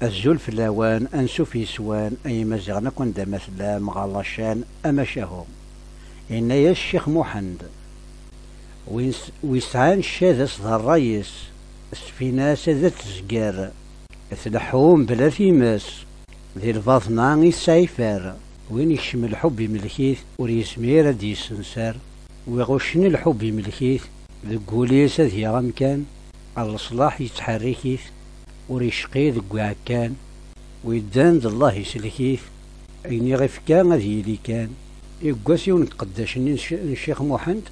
الزول في اللوان أنسو في سوان أي مزغنا كون دا مثلا مغالشان أما شاهو إن يا الشيخ محمد ويسعان الشاذ أصدر الرئيس السفيناس ذات تزقار تلحوم بلا ثيماس ذي الباطنة السايفار وين يشم الحب يملكيث وريسمير دي سنسار ويغشن الحب يملكيث ذي قوليس ذي غمكان الصلاح يتحركيث وريشقي ذي قعكان ويدان ذي الله يسلكيث أين يغف كان ذي اللي كان يقاسي ونتقداشني الشيخ محمد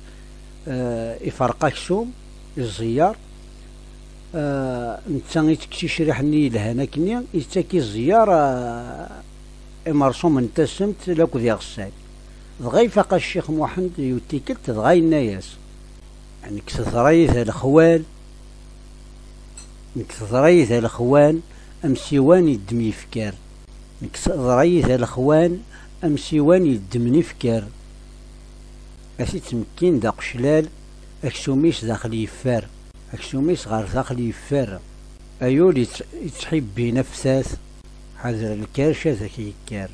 يفرقاك سوم الزيار نتا يتكسي شريحني لهنا كنيا يتاكي الزيار مرسوم انتسمت لاكو ذي غسال دغا فقا الشيخ محمد يوتيكلت دغا الناس يعني كثريث الاخوان كثريث الاخوان امسيوان يدم يفكار كثريث الاخوان امسيوان يدم يفكار اسي تمكين دا قشلال اكسوميس داخل يفار اكسوميس غير داخل يفار ايولي يتحبي نفساث حذر الكارشة ذاك يكار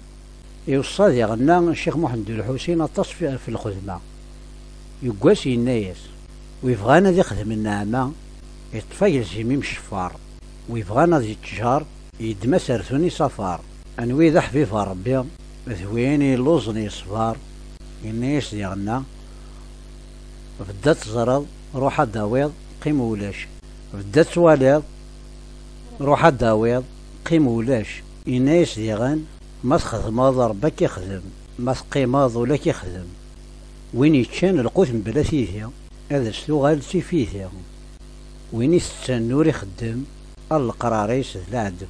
يوصل يغنى الشيخ محمد الحسين اطاس في الخدمة يقاسي الناس ويبغانا ذي خدم النعمة يطفى يلزم مشفار ويبغانا ذي التجار يدما سرثوني صفار انوي ذا حبيب ربي ذويني لوزني صفار الناس يغنى بدات تزرد روح داويض قيم ولاش بدات تواليض روح داويض قيم ولاش الناس يغن ما تخدم ربك يخدم ما تقيماض ولا كيخدم وين يتشان القوت بلا فيه هذا الشغل فيه وين يستنور يخدم القراريس العدم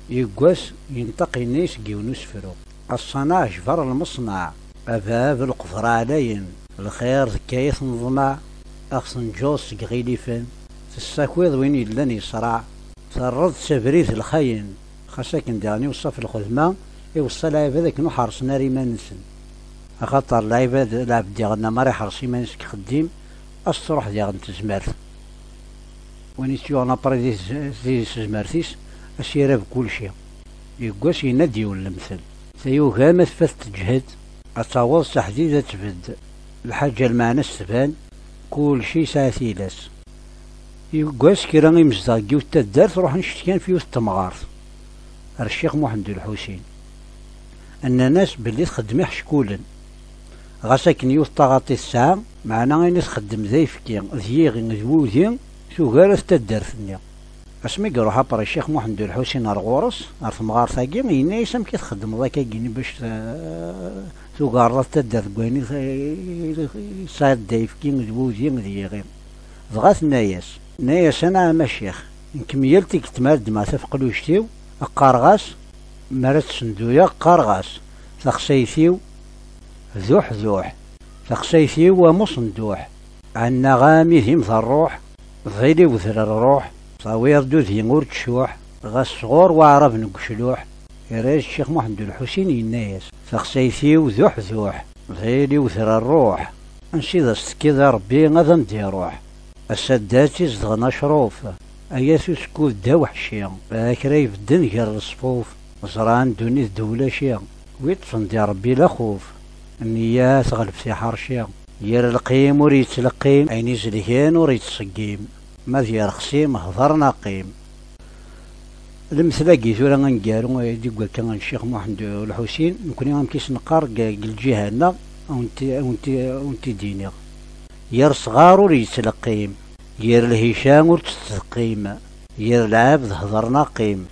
يقاس ينتقي الناس كيونس فرو الصناع جبر المصنع أباب القفر علين الخير ذكايث نظمع أخصن جوس غيليفن تستاكويض وين يلان يصرع ترد سبريث الخاين خاصك داني وصف الخدمة يوصل هذاك نو حرص ناري ما نسن خاطر العباد العبد ديالنا ما راه حرصي ما نسك خديم الصروح ديال تزمر وين يسيو لابري دي تزمرتيس اسير بكل شيء يقاس ينادي ولا مثل سيو غامت فاس تجهد التواصل تحديد تبد الحاجة المعنى السبان كل شيء ساعتي لاس يقاس كي راني مزداقي وتدار تروح نشتكان في وسط تمغارت الشيخ محمد الحسين ان الناس باللي تخدم حشكولا غاساكن يوث طاغاطي الساعة معنا غير تخدم ذا يفكي ذي غير ذوذي شو غير تدار ثنيا اسمي يروح ابر الشيخ محمد الحسين الغورس عرف مغار ثاقي ينا يسم كي تخدم ذاك كيني باش شو غار تدار كويني صاد دايفكي ذوذي ذي غير ضغط نايس انا مشيخ نكميلتي كتماد ما تفقلوشتيو قارغاس مرت صندويا قارغاس تخسيثيو ذوح تخسيثيو ومصندوح عنا غامي ذيم الروح ضيلي وثر الروح صاوير دو ذي غور تشوح غاس صغور وعرب نقشلوح يراج الشيخ محمد الحسين الناس تخسيثيو ذوح ضيلي وثر الروح نشي ذا استكذا ربي غادا ندي روح السداتي زدغنا شروف اياسو سكوت دا وحشي باكرا يبدن غير الصفوف زران دوني الدولة شيا ويتصن دي ربي لا خوف النية تغلب في حرشيا ير القيم وريت تلقيم عيني زلهان وريت تصقيم ما ذي رخصيم هضرنا قيم المثلاقي ثورا غنقارو يقول كان الشيخ محمد الحسين نكون غام كيس نقار الجهة ونتي ديني ير صغار وريت تلقيم ير الهشام ورتستقيم ير العابد هضرنا قيم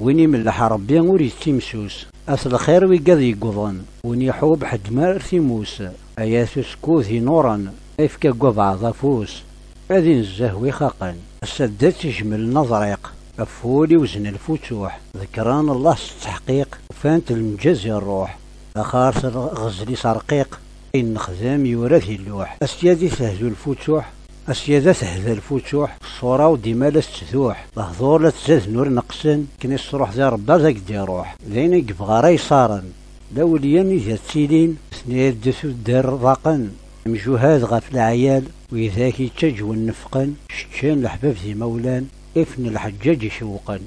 وين ملح ربي وريت تيمسوس اصل خير ويقض يقضن وين يحوب حد ما ارثيموس اياسو سكوثي نورا افكا قبع ضفوس اذين الزهوي خاقا السدات تجمل نظريق افولي وزن الفتوح ذكران الله التحقيق وفانت المجزي الروح اخارس غزلي سرقيق ان خزام يورثي اللوح اسيادي تهزو الفتوح السيادة تهذا الفتوح الصورة وديما لا تتثوح الهضور لا تزاد نور نقصن كني تروح ذا ربا ذاك دي روح ذين يقبغى راي صارن لا وليان إذا تسيلين سنيد دسو دار ضاقن مجوهاد غاف العيال وإذاك يتجو النفقن شتشان الحباب ذي مولان إفن الحجاج يشوقن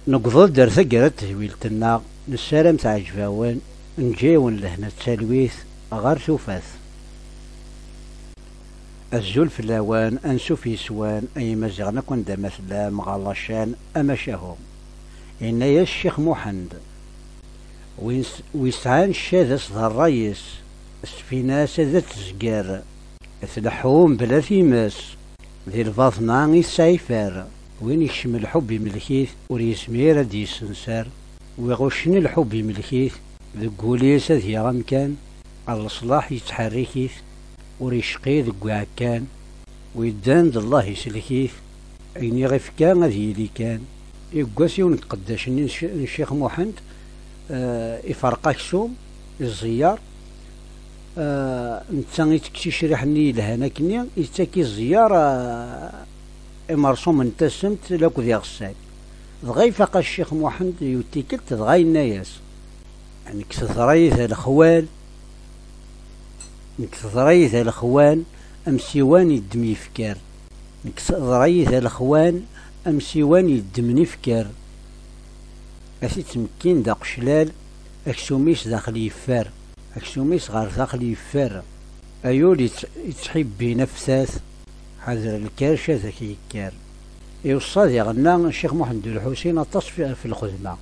نقضل دار ثقرة تهويلتنا نسالم تعجباون نجيون لهنا التلويث غير ثوفاث الزول في اللوان أنسو في سوان أي مزغنا كون دا مثلا مغلاشان أما شاهو إن يا الشيخ محمد ويسعان الشاذس ذا الرئيس السفيناس ذا تزقار تلحوم بلا ثيماس ذي الباطنة يسعيفار وين يكشم الحب يملكيث وريسمير دي سنسار ويغشني الحب يملكيث ذي قوليس ذي غمكان على الصلاح يتحركيث وريشقي ذي قعكان ويدان ذي الله يسلكيث عيني غفكان ذي اللي كان يقاسي ونتقداش الشيخ محمد يفرقك سوم الزيار نتا يتكشي شريحني لهنا كني يتاكي الزيار مرسوم انتسمت لاكو ذي غسال دغا يفاق الشيخ محمد يوتيكلت دغا الناس يعني كثريث الاخوال كثريث الاخوان امسيوان يدم يفكار كثريث الاخوان امسيوان يدم يفكار اسي تمكين دا قشلال اكسوميس داخل يفار اكسوميس غير داخل يفار ايولي يتحب نفساث حذر الكارشة ذاك يكار يوصل يغنى الشيخ محمد الحسين أطاس في الخدمة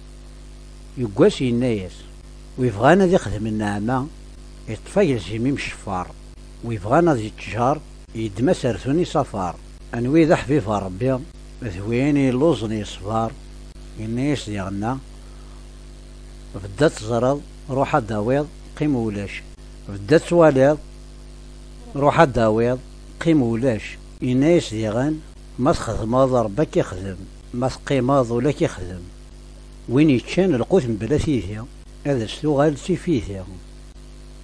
يقاسي الناس ويبغانا ذي خدم النعمة يطفى يلزميم شفار ويبغانا ذي التجار يدما سرثوني صفار أنوي ذا حبيب ربي ذويني لوزني صفار الناس يغنى بدات تزرد روح داويض قيم ولاش بدات تواليض روح داويض قيم ولاش الناس ديغان ما تخدماض ربك يخدم ما تقيماض ولا كيخدم وين يتشان القوت من بلا فيها هذا اشتغل سي فيها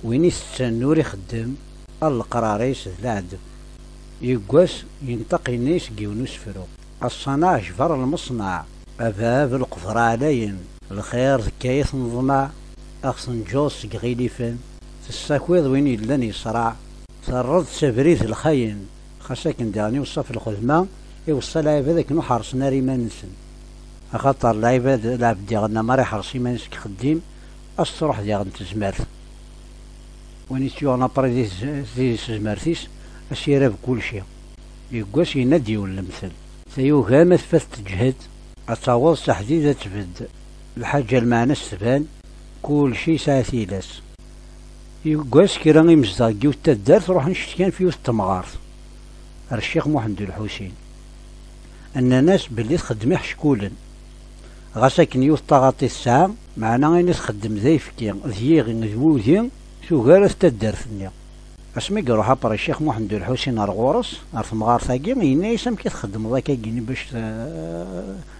وين يستنور يخدم القراريس العدم يقواس ينتقي الناس كيونو سفرو الصناع جفر المصنع أباب القفر علين الخير ذكايث نظمع أخصن جوس قغيليفن تستاكويض وين يلان يصرع ترد سبريث الخاين خاصك نداني وصف الخدمة يوصل هذاك نو حرص ناري ما نسن خاطر العباد العبد ديالنا ما يحرص ما نسك خديم أصروح ديال تزمارت وين يتيونا بري دي تزمارتيس أسيرا بكل شيء يقواس ينادي ولا مثل سيو غامت فاس تجهد أتصور تحديد تبد الحاجة المعنى السبان كل شيء ساثيلاس يقواس كي راني مزداقي وتدار تروح نشتكان في وسط مغارث الشيخ محمد الحسين أن الناس باللي تخدم حشكولا غاساكن يوث طاغاطي الساعة معنا غير تخدم ذا يفكي ذيغي ذوذي شو غارث تدار ثنيا اسمي يروح ابرا الشيخ محمد الحسين الغورس عرف مغارثاكي ينا يسم كي تخدم ذاك كيني باش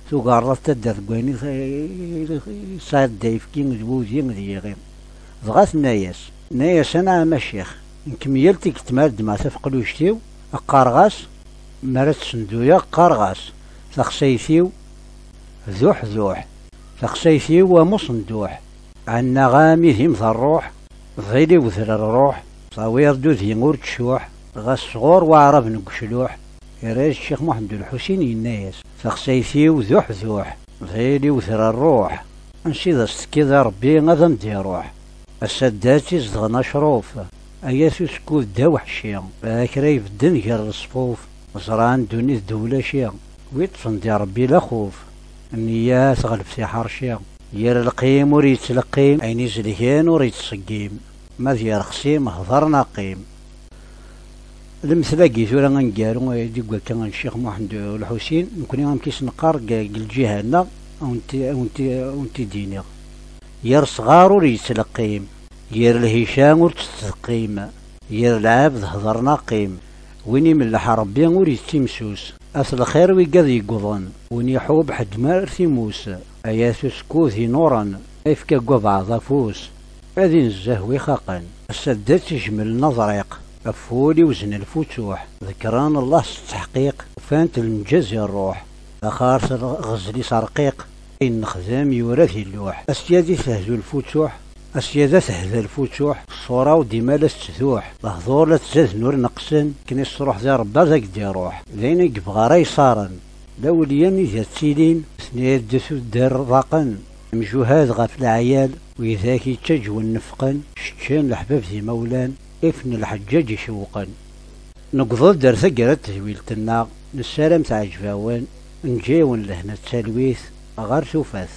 شو غارث تدار كويني صاد ذا يفكي ذوذي ذيغي ضغاث ناياس انا ماشيخ نكميلتي كتمارد ما تفقلوشتيو قارغاس مرات صندويا قارغاس تخسيثيو ذوح تخسيثيو ومصندوح عنا غامي ذيم ذا الروح ظيلي وذر الروح صاوير دو ذي غور تشوح غاس صغور وعرب نقشلوح يراج الشيخ محمد الحسين الناس تخسيثيو ذوح ظيلي وذر الروح نشي ذا ستكذا ربي غادا ندي روح السداتي زدغنا شروف أياسو سكوت دا وحشي هاكرا يبدن غير الصفوف زران دوني الدولة شيا ويطفن دي ربي لا خوف النية تغلب في حرشيا ير القيم وريت تلقيم عيني زليان وريت تصقيم ما ديال خصيم هضرنا قيم المثلاقي ثورا غنقارو يقول كان الشيخ محمد الحسين نكون غنكيس نقار قال جهانا ونتي ديني ير صغار وريت تلقيم ير الهشام ورتستقيم ير العبد هضرنا قيم وين ملح ربي وريت تيمسوس أصل الخير ويقض يقضن وين يحوب حد مار ثيموس أياسو سكوثي نورا إفكا قبع ضفوس أذين الزهوي خاقا السدات تجمل نظريق أفولي وزن الفتوح ذكران الله التحقيق فانت المجاز الروح أخارس غزلي سرقيق إن خزام يورثي اللوح أسيادي تهزو الفتوح أسيادة تهذا الفتوح الصورة وديما لا تثوح لهضور لا تزاد نور نقسن كني الصروح ذا ربا ذاك دي روح لين يبغى راي صارن لا وليان إذا تسيلين سنيد دسو الدار ضاقن مجوهات غاف العيال ويذاك يتجو النفقن شتشان الحباب زي مولان إفن الحجاج يشوقن نقضل درسة قرات تجويلتنا نسالم تعجباوان نجاون لهنا التلويث غار سوفاث.